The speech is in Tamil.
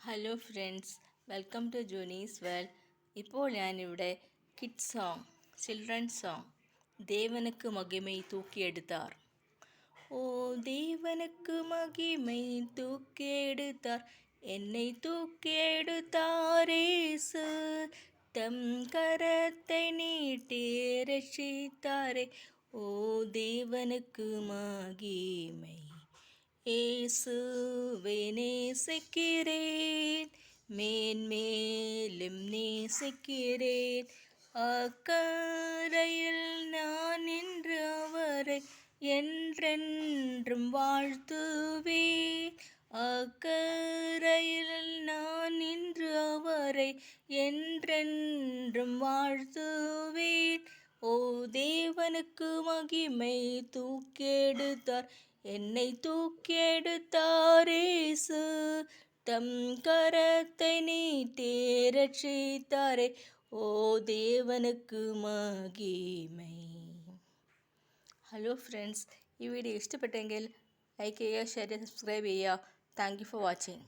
Hello friends, welcome to Juni's world. ഇപ്പോൾ ഞാനിവിടെ കിഡ്സ് സോങ്, ചിൽഡ്രൻസ് സോങ് தேவனுக்கு மகிமை தூக்கியெடுத்தார். ஓ தேவனுக்கு மகிமை தூக்கியெடுத்தார், என்னை தூக்கியெடுத்தார் இயேசு. தம் கரத்தை நீட்டி ரட்சித்தாரே, ஓ தேவனுக்கு மகிமை. இயேசுவை நேசிக்கிறேன், மேன்மேலும் நேசிக்கிறேன். அக்கரையில் நான் நின்று அவரை என்றென்றும் வாழ்த்துவேன். அக்கரையில் நான் நின்று அவரை என்றென்றும் வாழ்த்துவேன். ஓ தேவனுக்கு மகிமை தூக்கியெடுத்தார், என்னை தூக்கியெடுத்தார் இயேசு. தம் கரத்தை நீட்டி ரட்சித்தாரே, ஓ தேவனுக்கு മഹിമൈ. ഹലോ ഫ്രണ്ട്സ്, ഈ വീഡിയോ ഇഷ്ടപ്പെട്ടെങ്കിൽ ലൈക്ക് ചെയ്യുക, ഷെയർ ചെയ്യുക, സബ്സ്ക്രൈബ് ചെയ്യുക. Thank you for watching.